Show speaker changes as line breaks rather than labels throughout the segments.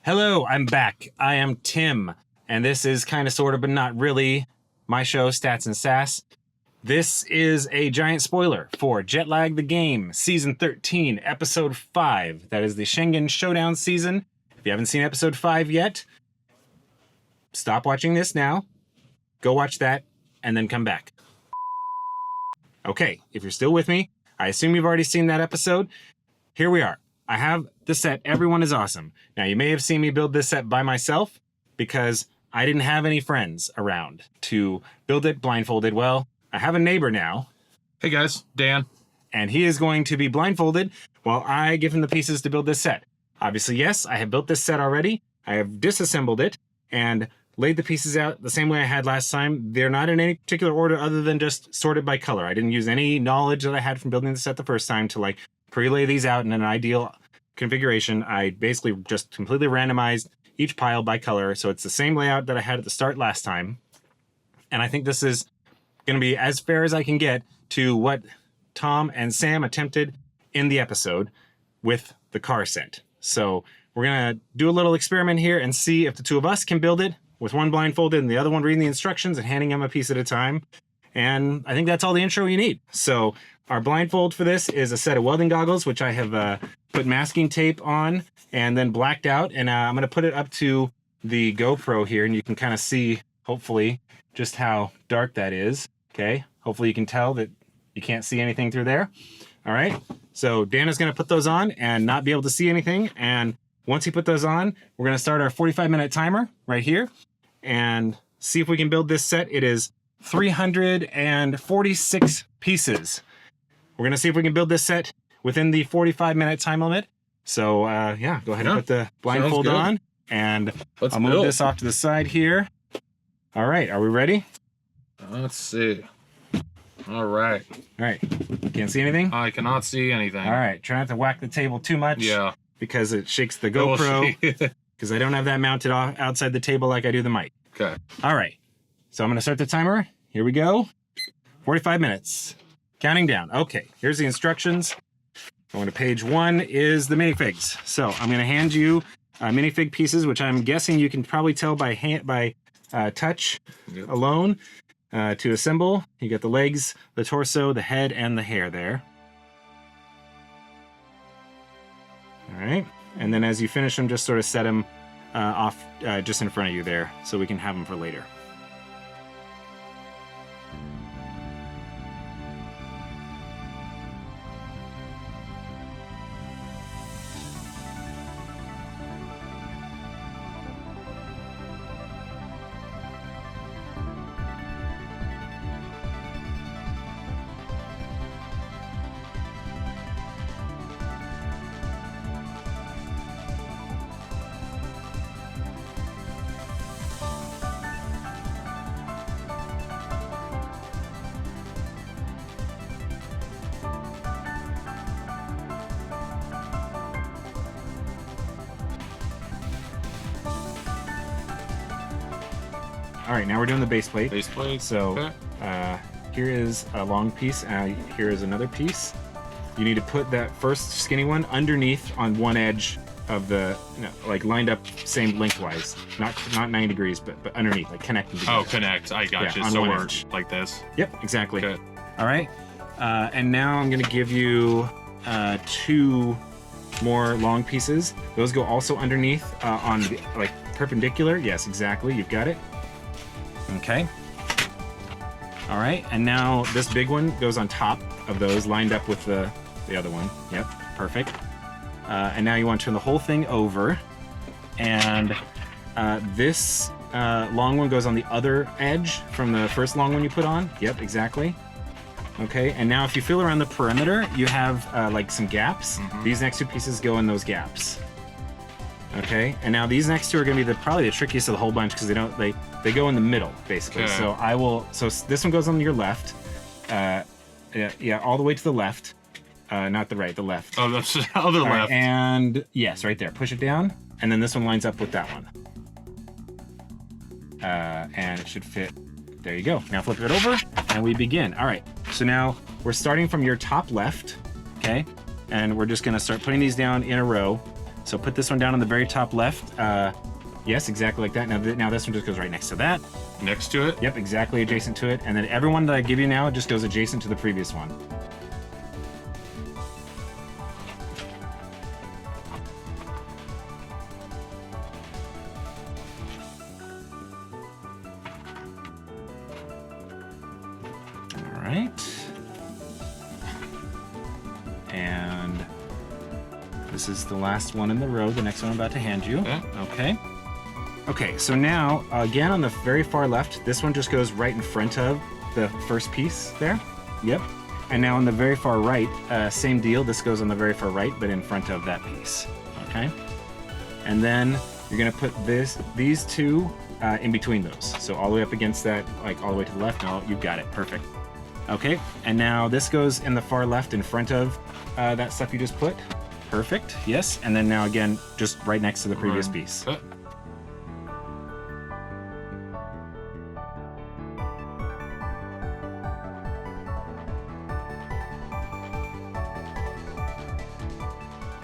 Hello, I'm back. I am Tim, and this is kind of sort of, but not really, my show, Stats and Sass. This is a giant spoiler for Jetlag the Game, Season 13, Episode 5. That is the Schengen Showdown season. If you haven't seen Episode 5 yet, stop watching this now, go watch that, and then come back. Okay, if you're still with me, I assume you've already seen that episode. Here we are. I have the set, Everyone is Awesome. Now, you may have seen me build this set by myself because I didn't have any friends around to build it blindfolded. Well, I have a neighbor now.
Hey guys, Dan.
And he is going to be blindfolded while I give him the pieces to build this set. Obviously, yes, I have built this set already. I have disassembled it and laid the pieces out the same way I had last time. They're not in any particular order other than just sorted by color. I didn't use any knowledge that I had from building the set the first time to pre-lay these out in an ideal configuration. I basically just completely randomized each pile by color, so it's the same layout that I had at the start last time. And I think this is going to be as fair as I can get to what Tom and Sam attempted in the episode with the car set. So we're going to do a little experiment here and see if the two of us can build it with one blindfolded and the other one reading the instructions and handing him a piece at a time. And I think that's all the intro you need. So our blindfold for this is a set of welding goggles, which I have put masking tape on and then blacked out. And I'm going to put it up to the GoPro here, and you can kind of see, hopefully, just how dark that is. Okay, hopefully you can tell that you can't see anything through there. All right, so Dan is going to put those on and not be able to see anything. And once he put those on, we're going to start our 45-minute timer right here and see if we can build this set. It is 346 pieces. We're going to see if we can build this set within the 45-minute time limit. So, yeah, go ahead and put the blindfold on, and I'll move this off to the side here. All right, are we ready?
Let's see. All right.
All right. Can't see anything?
I cannot see anything.
All right, try not to whack the table too much.
Yeah.
Because it shakes the GoPro. Because I don't have that mounted outside the table like I do the mic.
Okay.
All right. So I'm going to start the timer. Here we go. 45 minutes. Counting down. Okay, here's the instructions. Going to page 1 is the minifigs. So I'm going to hand you minifig pieces, which I'm guessing you can probably tell by touch alone to assemble. You got the legs, the torso, the head, and the hair there. All right, and then as you finish them, just sort of set them off just in front of you there so we can have them for later. All right, now we're doing the base plate.
Base plate.
So here is a long piece, and here is another piece. You need to put that first skinny one underneath on one edge of the, lined up same lengthwise, not 90 degrees, but underneath, like connecting together.
Oh, connect. I got you.
On
So
one
we're
edge.
like this.
Yep, exactly.
Okay.
All right, and now I'm gonna give you 2 more long pieces. Those go also underneath on perpendicular. Yes, exactly. You've got it. Okay. All right, and now this big one goes on top of those, lined up with the other one. Yep, perfect. And now you want to turn the whole thing over, and this long one goes on the other edge from the first long one you put on. Yep, exactly. Okay, and now if you feel around the perimeter, you have some gaps.
Mm-hmm.
These next 2 pieces go in those gaps. Okay, and now these next 2 are going to be probably the trickiest of the whole bunch because they go in the middle basically.
Okay.
So this one goes on your left, yeah, all the way to the left, not the right, the left.
Oh, that's the other
All
left.
right, and yes, right there. Push it down, and then this one lines up with that one, and it should fit. There you go. Now flip it over, and we begin. All right. So now we're starting from your top left, okay, and we're just going to start putting these down in a row. So put this one down on the very top left. Yes, exactly like that. Now this one just goes right next to that.
Next to it?
Yep, exactly adjacent to it. And then everyone that I give you now just goes adjacent to the previous one. All right. And this is the last one in the row, the next one I'm about to hand you. Okay. Okay, so now, again, on the very far left, this one just goes right in front of the first piece there. Yep. And now on the very far right, same deal. This goes on the very far right, but in front of that piece. Okay. And then you're gonna put these two in between those. So all the way up against that, like all the way to the left. No, you've got it. Perfect. Okay. And now this goes in the far left in front of that stuff you just put. Perfect. Yes. And then now again, just right next to the previous piece.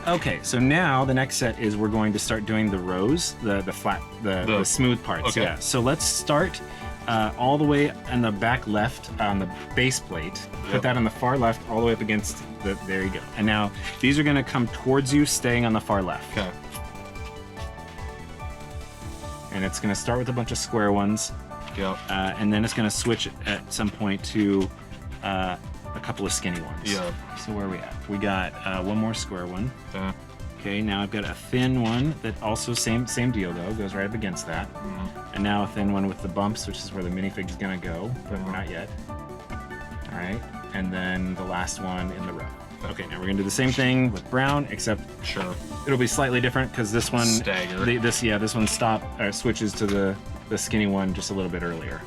Okay, so now the next set is we're going to start doing the rows, the flat, the smooth parts.
Okay.
Yeah. So let's start all the way on the back left on the base plate. Put that on the far left, all the way up against the. There you go. And now these are going to come towards you, staying on the far left.
Okay.
And it's going to start with a bunch of square ones.
Yep.
And then it's going to switch at some point to a couple of skinny ones.
Yep.
So where are we at? We got one more square one.
Okay.
Okay, now I've got a thin one that also same deal though, goes right up against that. And now a thin one with the bumps, which is where the minifig is gonna go, but we're not yet. All right, and then the last one in the row. Okay, now we're gonna do the same thing with brown, except it'll be slightly different because this one
Stagger.
This one switches to the skinny one just a little bit earlier.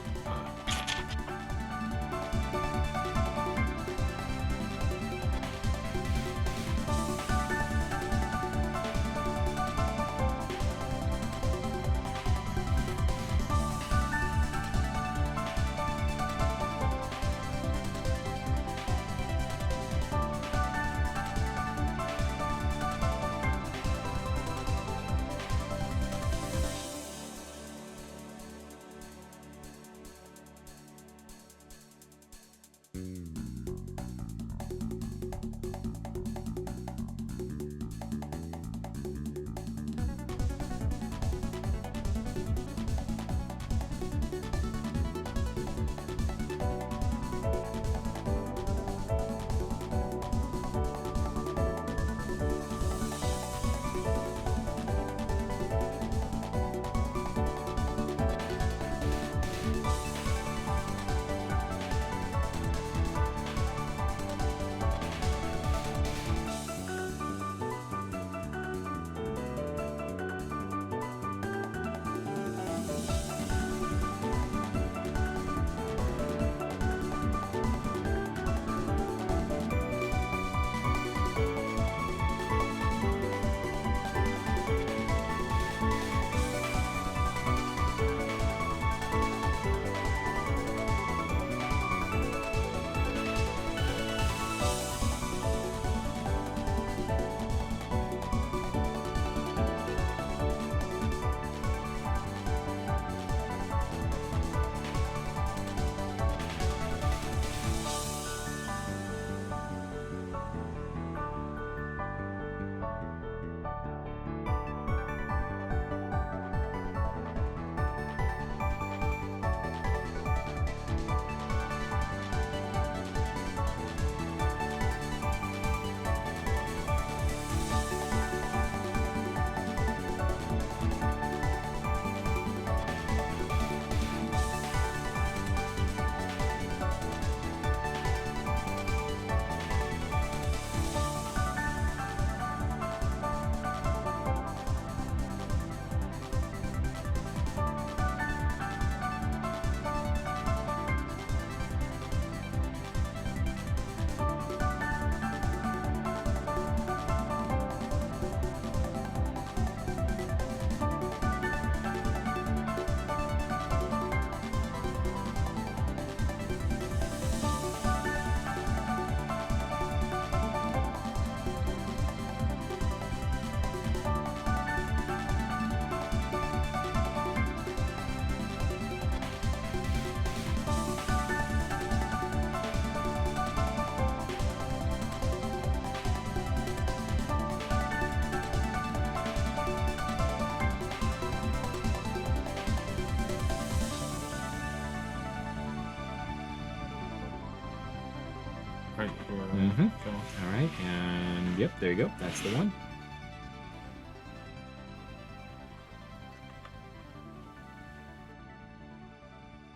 right where
Mm-hmm.
go.
All right, and yep, there you go. That's the one.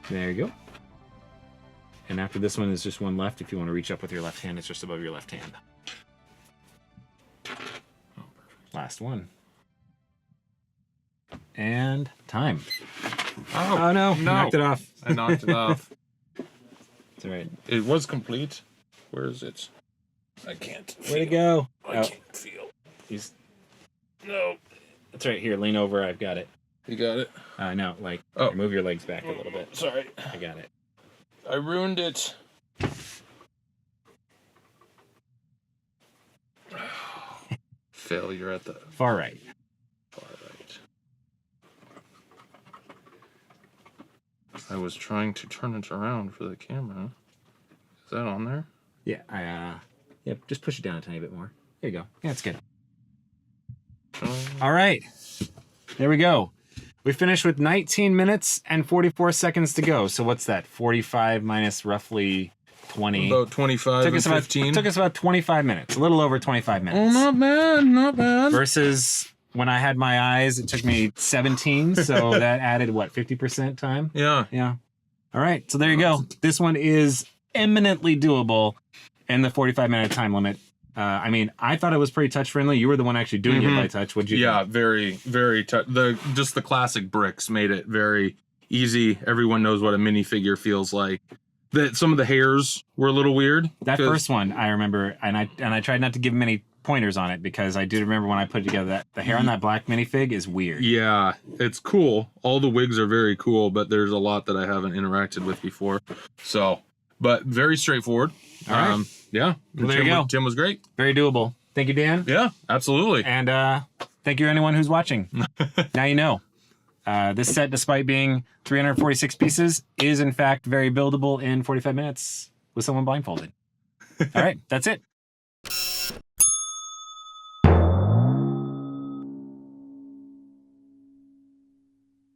There you go. And after this one is just one left. If you want to reach up with your left hand, it's just above your left hand.
Oh, perfect.
Last one. And time.
Oh,
no,
no.
knocked it off.
I knocked it off.
It's all right.
It was complete. Where is it? I can't.
Way to go.
I can't feel.
He's,
No.
it's right here. Lean over. I've got it.
You got it?
No, like,
Oh.
move your legs back a little bit.
Sorry.
I got it.
I ruined it. Failure at the
Far right.
far right. I was trying to turn it around for the camera. Is that on there?
Yeah, yep, just push it down a tiny bit more. There you go. Yeah, it's good.
Uh,
All right. There we go. We finished with 19 minutes and 44 seconds to go. So what's that? 45 minus roughly 20.
About 25
took
and
us about
15.
took us about 25 minutes. A little over 25 minutes.
Oh, not bad, not bad.
Versus when I had my eyes, it took me 17. So that added what, 50% time?
Yeah.
Yeah. All right. So there you go. This one is eminently doable in the 45-minute time limit. I mean, I thought it was pretty touch friendly. You were the one actually doing it by touch. What'd you
Yeah,
think?
very, very. Just the classic bricks made it very easy. Everyone knows what a minifigure feels like. That some of the hairs were a little weird.
That
'cause-
first one, I remember, and I tried not to give many pointers on it because I do remember when I put it together that the hair on that black minifig is weird.
Yeah, it's cool. All the wigs are very cool, but there's a lot that I haven't interacted with before. So, but very straightforward.
All right.
Yeah.
Well, there you go.
Tim was great.
Very doable. Thank you, Dan.
Yeah, absolutely.
And thank you, anyone who's watching. Now you know. This set, despite being 346 pieces, is in fact very buildable in 45 minutes with someone blindfolded. All right, that's it.